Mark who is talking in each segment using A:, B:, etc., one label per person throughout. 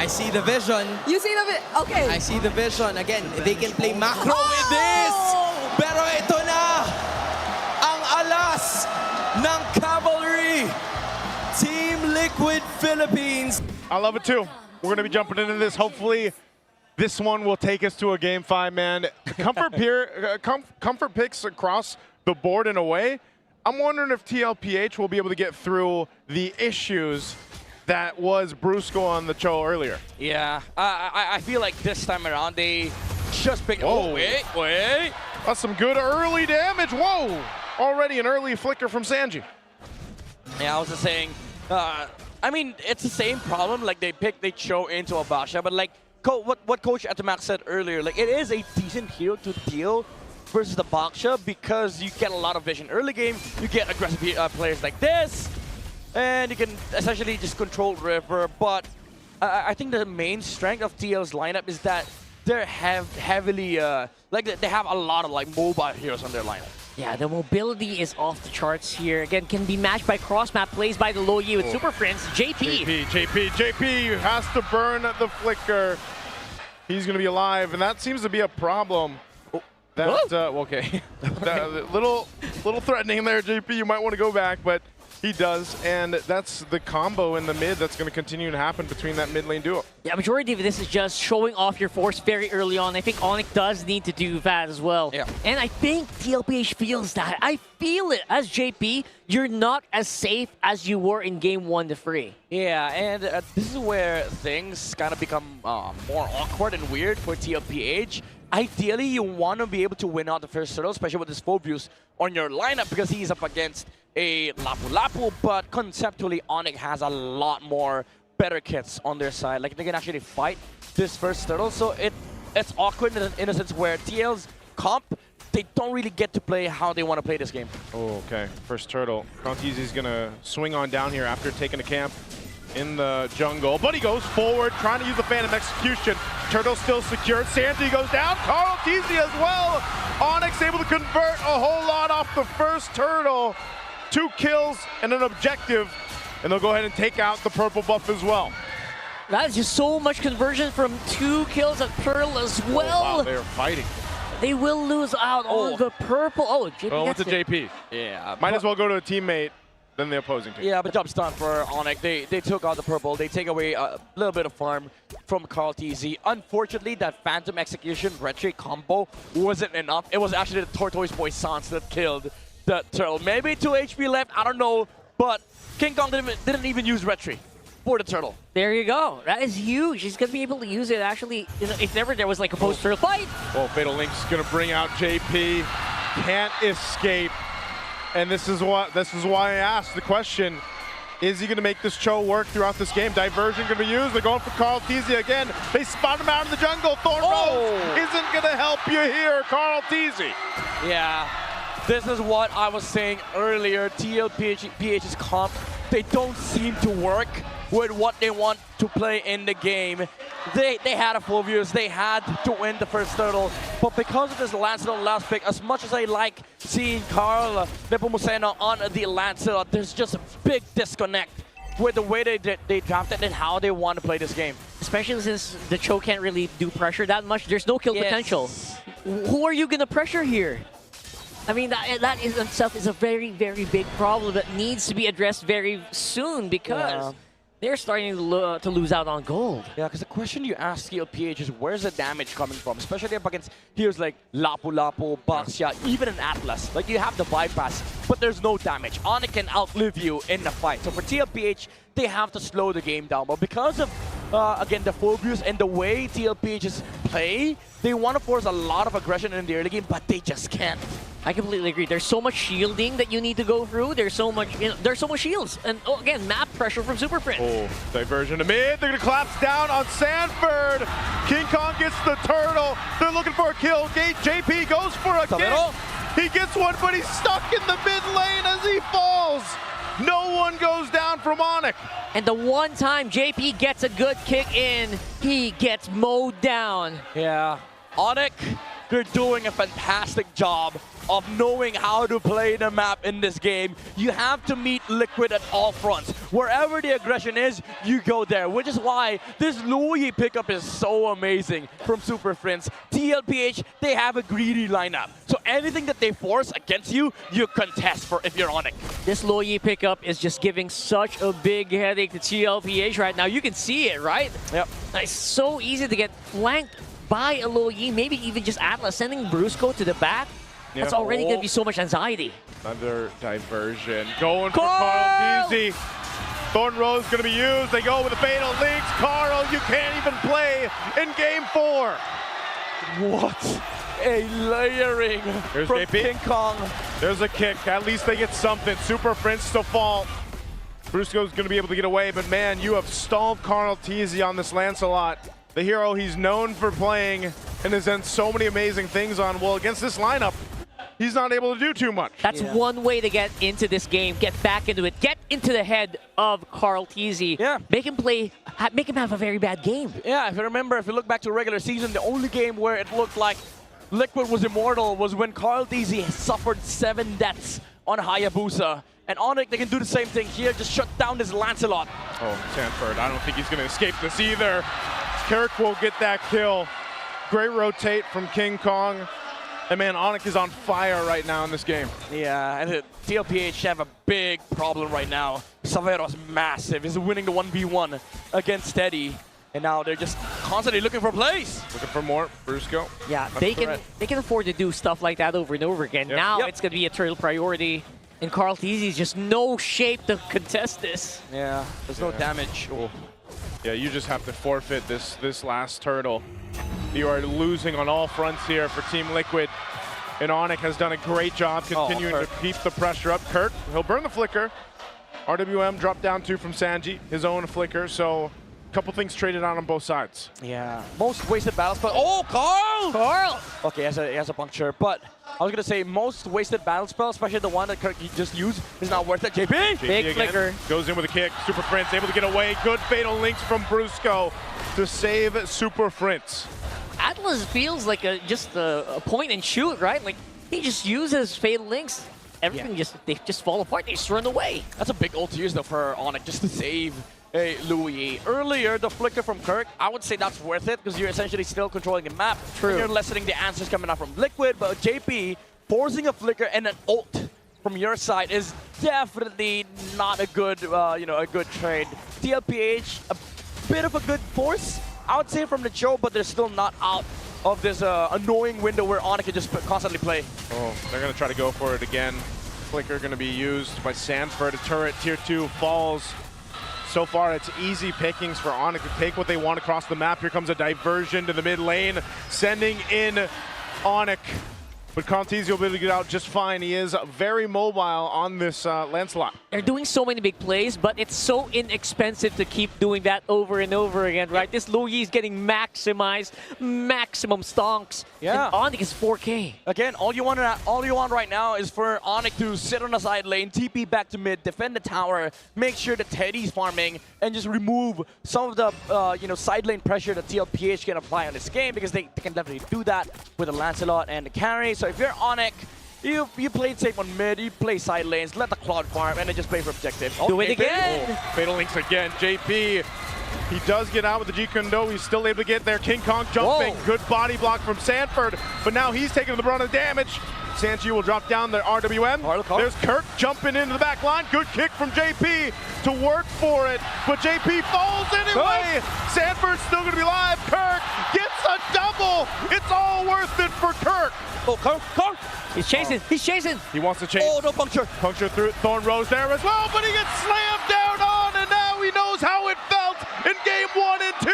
A: I see the vision.
B: You see the okay.
A: I see the vision. Again, they can play macro with this. Pero ito na ang alas ng Cavalry. Team Liquid Philippines.
C: I love it too. We're going to be jumping into this. Hopefully, this one will take us to a game 5, man. Comfort picks across the board in a way. I'm wondering if TLPH will be able to get through the issues that was Brusco on the show earlier.
D: Yeah, I feel like this time around they just picked. Oh, wait.
C: That's some good early damage. Whoa! Already an early flicker from Sanji.
D: Yeah, I was just saying. I mean, it's the same problem. Like they show into Abasha, but like what Coach Atamak said earlier, like it is a decent hero to deal versus the Baksha because you get a lot of vision early game. You get aggressive players like this, and you can essentially just control River. But I think the main strength of TL's lineup is that they're heavily like they have a lot of like mobile heroes on their lineup.
E: Yeah, the mobility is off the charts here. Again, can be matched by cross-map plays by the low Yi with Super Prince.
C: JP has to burn the flicker. He's going to be alive, and that seems to be a problem. That, okay. That, little threatening there, JP. You might want to go back, but he does, and that's the combo in the mid that's going to continue to happen between that mid lane duo.
E: Yeah, majority of this is just showing off your force very early on. I think Onyx does need to do that as well.
D: Yeah.
E: And I think TLPH feels that. I feel it. As JP, you're not as safe as you were in game 1 to 3.
D: Yeah, and this is where things kind of become more awkward and weird for TLPH. Ideally, you want to be able to win out the first turtle, especially with this Phobius on your lineup because he's up against a Lapu-Lapu, but conceptually, Onyx has a lot more better kits on their side. Like, they can actually fight this first turtle, so it's awkward in a sense where TL's comp, they don't really get to play how they want to play this game.
C: Oh, okay. First turtle. Krontizi's going to swing on down here after taking a camp in the jungle, but he goes forward, trying to use the Phantom Execution. Turtle still secured. Sanji goes down. Carl Teasy as well. Onyx able to convert a whole lot off the first turtle. 2 kills and an objective, and they'll go ahead and take out the purple buff as well.
E: That is just so much conversion from 2 kills at Pearl as well.
C: Oh, wow, they're fighting.
E: They will lose out on the purple. Oh, JP
C: what's a JP?
D: Yeah.
C: Might as well go to a teammate than the opposing team.
D: Yeah, but job's done for Onyx. They took out the purple. They take away a little bit of farm from Carl TZ. Unfortunately, that Phantom Execution retro combo wasn't enough. It was actually the Tortoise Boy Sans that killed the turtle. Maybe 2 HP left, I don't know, but King Kong didn't even use retry for the turtle.
E: There you go. That is huge. He's going to be able to use it actually, you know, if ever there was like a post-turtle fight.
C: Well, Fatal Link's going to bring out JP. Can't escape. And this is why I asked the question, is he going to make this Cho work throughout this game? Diversion going to be used. They're going for Carl Teasy again. They spot him out in the jungle. Thorn Rose isn't going to help you here, Carl Teasy.
D: Yeah. This is what I was saying earlier. TLPH's comp, they don't seem to work with what they want to play in the game. They had a Phobius, they had to win the first turtle, but because of this Lancelot last pick, as much as I like seeing Carl Nepomuceno on the Lancelot, there's just a big disconnect with the way they drafted and how they want to play this game.
E: Especially since the Cho can't really do pressure that much. There's no kill potential. Who are you going to pressure here? I mean, that in itself is a very, very big problem that needs to be addressed very soon because they're starting to lose out on gold.
D: Yeah, because the question you ask TLPH is where's the damage coming from? Especially up against heroes like Lapu-Lapu, Baxia, even an Atlas. Like, you have the bypass, but there's no damage. Onyx can outlive you in the fight. So for TLPH, they have to slow the game down. But because of, again, the Phobius and the way TLPH's play, they want to force a lot of aggression in the early game, but they just can't.
E: I completely agree. There's so much shielding that you need to go through. There's so much, there's so much shields, and again, map pressure from Super Prince.
C: Oh, diversion to mid. They're gonna collapse down on Sanford. King Kong gets the turtle. They're looking for a kill. JP goes for a kill. He gets one, but he's stuck in the mid lane as he falls. No one goes down from Onyx.
E: And the one time JP gets a good kick in, he gets mowed down.
D: Yeah, Onyx, they're doing a fantastic job of knowing how to play the map in this game. You have to meet Liquid at all fronts. Wherever the aggression is, you go there, which is why this Louis pickup is so amazing from Super Friends. TLPH, they have a greedy lineup. So anything that they force against you, you contest for if you're on it.
E: This Loyi pickup is just giving such a big headache to TLPH right now. You can see it, right?
D: Yep.
E: It's so easy to get flanked by a Loyi, maybe even just Atlas sending Brusco to the back. That's already going to be so much anxiety.
C: Another diversion. Going for Carl Teasy. Thorn Rose going to be used. They go with the fatal links. Carl, you can't even play in game 4.
D: What a layering
C: Here's
D: from
C: JP.
D: King Kong.
C: There's a kick. At least they get something. Super Prince to fall. Brusco's going to be able to get away, but man, you have stalled Carl Teasy on this Lancelot. The hero he's known for playing and has done so many amazing things on. Well, against this lineup, he's not able to do too much.
E: That's one way to get into this game, get back into it, get into the head of Carl Teasy.
D: Yeah.
E: Make him play, make him have a very bad game.
D: Yeah, if you look back to regular season, the only game where it looked like Liquid was immortal was when Carl Teasy suffered 7 deaths on Hayabusa. And Onyx, they can do the same thing here, just shut down this Lancelot.
C: Oh, Sanford, I don't think he's going to escape this either. Kirk will get that kill. Great rotate from King Kong. And man, Onyx is on fire right now in this game.
D: Yeah, and TLPH have a big problem right now. Savero's massive. He's winning the 1v1 against Steady. And now they're just constantly looking for plays.
C: Looking for more. Brusco.
E: Yeah, they can afford to do stuff like that over and over again.
C: Yep.
E: Now it's going to be a turtle priority. And Carl Teasy's just no shape to contest this.
D: Yeah, there's no damage. Oh.
C: Yeah, you just have to forfeit this last turtle. You are losing on all fronts here for Team Liquid. And Onyx has done a great job continuing to keep the pressure up. Kurt, he'll burn the flicker. RWM dropped down 2 from Sanji, his own flicker. So a couple things traded on both sides.
D: Yeah, most wasted battle spell. Oh, Carl!
E: Carl!
D: Okay, he has a puncture, but I was gonna say most wasted battle spell, especially the one that Kirk just used, is not worth it. JP!
E: Big
C: again,
E: flicker.
C: Goes in with a kick. Super Prince able to get away. Good fatal links from Brusco to save Super Prince.
E: Atlas feels like just a point and shoot, right? Like he just uses fatal links. Everything they just fall apart. They just run away.
D: That's a big ult to use though for Onyx just to save Louis. Earlier, the flicker from Kirk, I would say that's worth it because you're essentially still controlling the map.
E: True.
D: And you're lessening the answers coming out from Liquid, but JP forcing a flicker and an ult from your side is definitely not a good, a good trade. TLPH, a bit of a good force, I would say, from the show, but they're still not out of this annoying window where Onyx can just constantly play.
C: Oh, they're going to try to go for it again. Flicker going to be used by Sanford. A turret, tier 2 falls. So far, it's easy pickings for Onyx to take what they want across the map. Here comes a diversion to the mid lane, sending in Onyx. But Contizi will be able to get out just fine. He is very mobile on this Lancelot.
E: They're doing so many big plays, but it's so inexpensive to keep doing that over and over again, right? This Luigi is getting maximized, maximum stonks.
D: Yeah.
E: And Onyx is 4K.
D: Again, all you want right now is for Onyx to sit on the side lane, TP back to mid, defend the tower, make sure that Teddy's farming, and just remove some of the side lane pressure that TLPH can apply on this game, because they can definitely do that with the Lancelot and the carry. So if you're Onyx, you play it safe on mid, you play side lanes, let the Cloud farm, and then just play for objectives.
E: Do it again!
C: Oh, fatal links again. JP, he does get out with the G-Kundo. He's still able to get there. King Kong jumping.
E: Whoa.
C: Good body block from Sanford, but now he's taking the brunt of the damage. Sanji will drop down the RWM. There's Kirk jumping into the back line. Good kick from JP to work for it, but JP falls anyway. Sanford's still going to be live. Kirk gets a double. It's all worth it for Kirk.
D: Oh, Kirk!
E: He's chasing, he's chasing!
C: He wants to change.
D: Oh, no puncture!
C: Puncture through Thorn Rose there as well, but he gets slammed down on, and now he knows how it felt in game 1 and 2.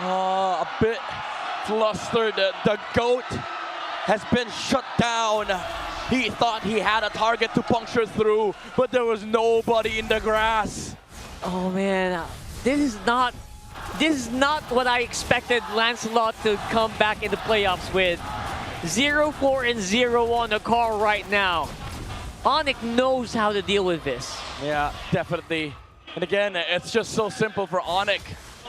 D: A bit flustered. The GOAT has been shut down. He thought he had a target to puncture through, but there was nobody in the grass.
E: Oh man, this is not what I expected Lancelot to come back in the playoffs with. 0-4 and 0 on the car right now. Onyx knows how to deal with this.
D: Yeah, definitely. And again, it's just so simple for Onyx.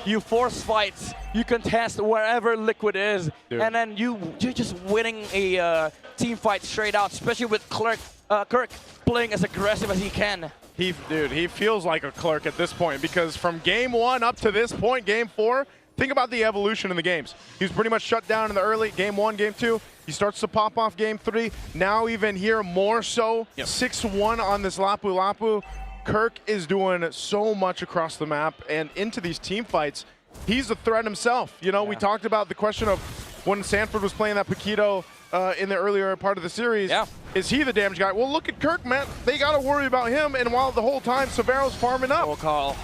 D: you force fights, you contest wherever Liquid is,
C: Dude.
D: and then you're just winning a team fight straight out, especially with Kirk playing as aggressive as he can.
C: Dude, he feels like a clerk at this point because from game 1 up to this point, game 4, think about the evolution in the games. He was pretty much shut down in the early game 1, game 2. He starts to pop off game 3. Now even here more so.
A: Yep.
C: 6-1 on this Lapu Lapu. Kirk is doing so much across the map and into these team fights. He's a threat himself. You know, we talked about the question of when Sanford was playing that Paquito in the earlier part of the series.
D: Yeah.
C: Is he the damage guy? Well, look at Kirk, man. They got to worry about him. And while the whole time, Severo's farming up.
D: Oh, Carl.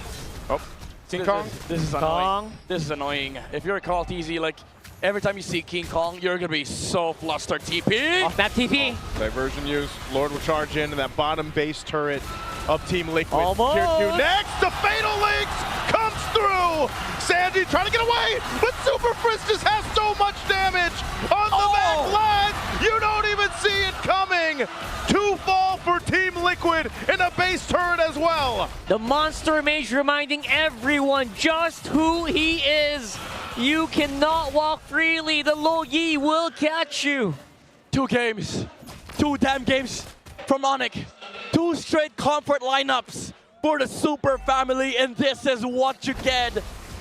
C: Oh, King Kong.
D: This is annoying. This is annoying. If you're a Carl TZ, like, every time you see King Kong, you're going to be so flustered. TP!
E: Off that TP.
C: Diversion used. Lord will charge into that bottom base turret of Team Liquid.
E: Almost.
C: Tier 2 next. The Fatal Links comes through. Sandy trying to get away, but Super Frizz just has so much damage on the back line. You don't even see it coming. 2 fall for Team Liquid and a base turret as well.
E: The Monster Mage reminding everyone just who he is. You cannot walk freely. The Lo Yi will catch you.
D: 2 games. 2 damn games from Onyx. 2 straight comfort lineups for the Super family, and this is what you get.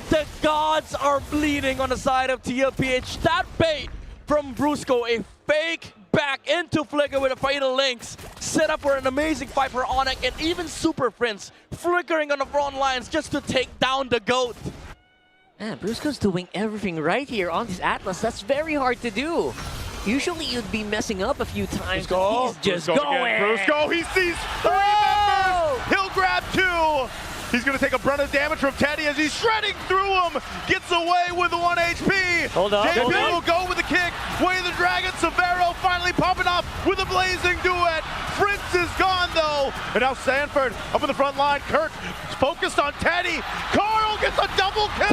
D: The gods are bleeding on the side of TLPH. That bait from Brusco, a fake back into Flicker with a Fatal Links, set up for an amazing fight for Onyx, and even Super Prince flickering on the front lines just to take down the GOAT.
E: Man, Brusco's doing everything right here on this Atlas. That's very hard to do. Usually you'd be messing up a few times.
D: Brusco.
E: He's just
C: Brusco
E: going.
C: again. Brusco, he sees 3 members. He'll grab 2. He's going to take a brunt of damage from Teddy as he's shredding through him. Gets away with 1 HP.
E: Hold up,
C: JP
E: hold up.
C: will go with the kick. Way of the Dragon. Severo finally popping off with a blazing duet. Prince is gone though. And now Sanford up in the front line. Kirk focused on Teddy. Carl gets a double kill.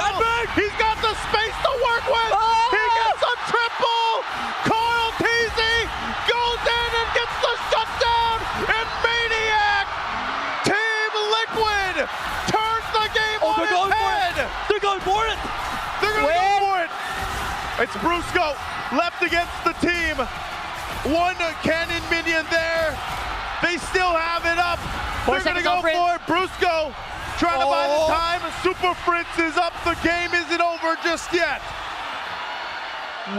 C: He's got the space to work with. He gets a triple. Carl Teasy goes in and gets the shutdown. And Maniac, Team Liquid, turns the game on its head.
D: They're going for it!
C: They're going to go for it. It's Brusco left against the team. 1 cannon minion there. They still have it up. They're going to go for it. Brusco trying to buy the time. Super Fritz is up. The game isn't over just yet.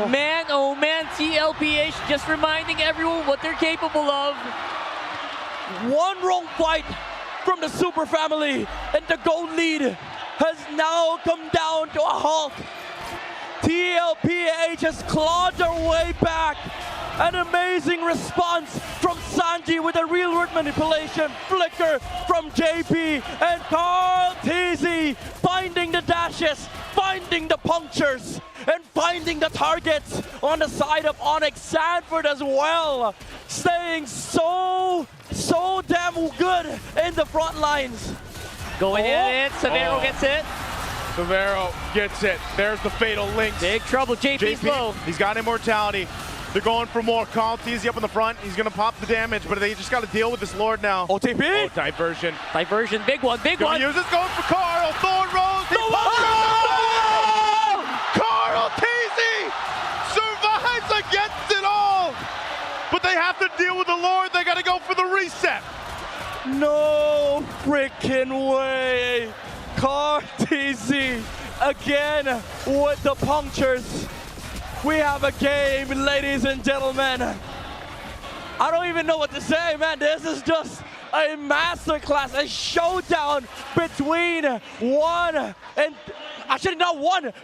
E: Man, oh man, TLPH just reminding everyone what they're capable of.
D: 1 wrong fight from the Super family, and the GOAT lead has now come down to a halt. TLPH has clawed their way back. An amazing response from Sanji with a real world manipulation, flicker from JP, and Carl TZ finding the dashes, finding the punctures, and finding the targets on the side of Onyx. Sanford as well, staying so damn good in the front lines.
E: Going in it, Severo gets it.
C: Severo gets it. There's the Fatal Links.
E: Big trouble, JP's low.
C: He's got immortality. They're going for more. Carl Teasy up in the front. He's going to pop the damage, but they just got to deal with this Lord now.
D: OTP?
C: Oh, diversion.
E: Diversion, big one, big one.
C: Use it, going for Carl. Thorn Rose. Carl Teasy survives against it all. But they have to deal with the Lord. They got to go for the reset.
D: No freaking way. Carl TZ again with the punctures. We have a game, ladies and gentlemen. I don't even know what to say, man. This is just a masterclass, a showdown between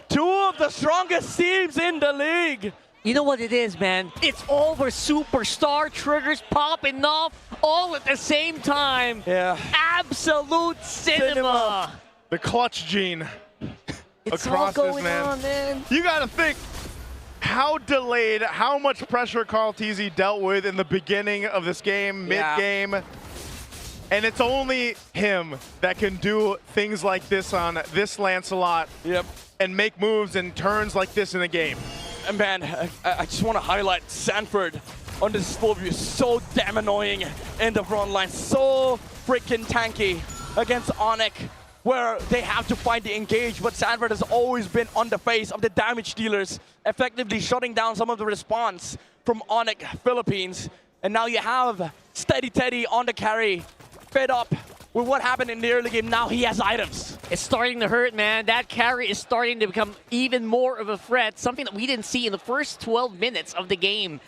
D: two of the strongest teams in the league.
E: You know what it is, man? It's all for superstar triggers popping off all at the same time.
D: Yeah.
E: Absolute cinema.
C: The clutch gene
E: It's
C: across
E: all
C: this
E: going
C: man.
E: on, man.
C: You got to think how delayed, how much pressure Carl Teasy dealt with in the beginning of this game, mid-game. And it's only him that can do things like this on this Lancelot.
D: Yep.
C: And make moves and turns like this in the game.
D: And man, I just want to highlight Sanford on this full view. So damn annoying in the front line. So freaking tanky against Onyx. where they have to find the engage, but Sanford has always been on the face of the damage dealers, effectively shutting down some of the response from Onyx Philippines. And now you have Steady Teddy on the carry, fed up with what happened in the early game. Now he has items.
E: It's starting to hurt, man. That carry is starting to become even more of a threat, something that we didn't see in the first 12 minutes of the game.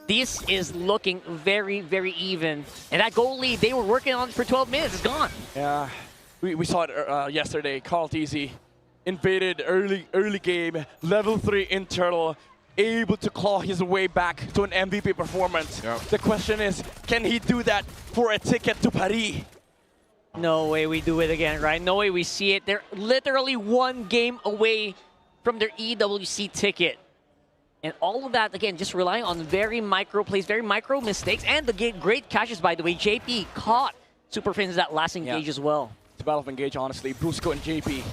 E: This is looking very, very even. And that goal lead they were working on for 12 minutes is gone.
D: Yeah, we saw it yesterday. Carl Teasy invaded early game, level 3 in Turtle, able to claw his way back to an MVP performance.
C: Yep.
D: The question is, can he do that for a ticket to Paris?
E: No way we do it again, right? No way we see it. They're literally one game away from their EWC ticket. And all of that, again, just relying on very micro plays, very micro mistakes, and the great catches, by the way. JP caught Super Fins that last engage as well.
D: It's a battle of engage, honestly. Brusco and JP,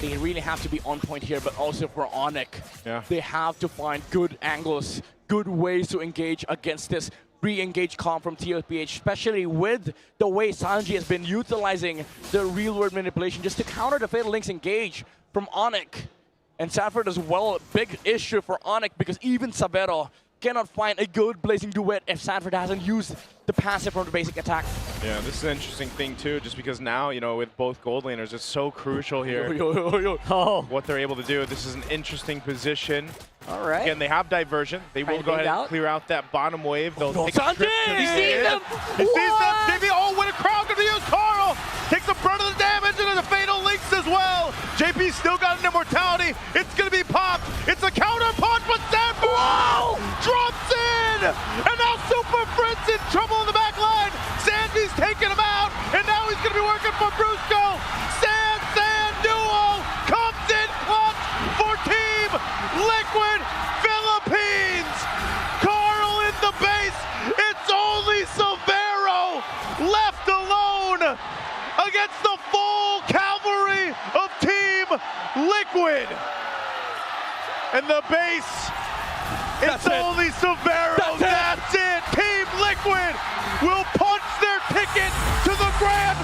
D: they really have to be on point here, but also for Onyx.
C: Yeah.
D: They have to find good angles, good ways to engage against this re-engage comp from TOPH, especially with the way Sanji has been utilizing the real-world manipulation just to counter the Fatal Links engage from Onyx. And Sanford as well, a big issue for Onyx because even Sabero cannot find a good blazing duet if Sanford hasn't used the passive from the basic attack.
C: Yeah, this is an interesting thing too, just because now, you know, with both gold laners, it's so crucial here
E: Oh,
C: what they're able to do. This is an interesting position.
E: all right.
C: Again, they have diversion. They will go ahead and clear out that bottom wave. They'll take a trip to
E: You see them?
C: He sees them. JP, oh, what a crowd going to use. Carl takes the brunt of the damage and the Fatal Links as well. JP still got an immortality. It's going to be popped. It's a counter punch, but Sanford drops in. And now Super Fritz in trouble in the back line. Sandy's taking him out. And now he's going to be working for Brusco. Sand duo comes in clutch for Team Liquid Philippines. Carl in the base. It's only Severo left alone against the full cavalry of Team Liquid. And the base, it's only Severo. That's it. Team Liquid will punch their ticket to the Grand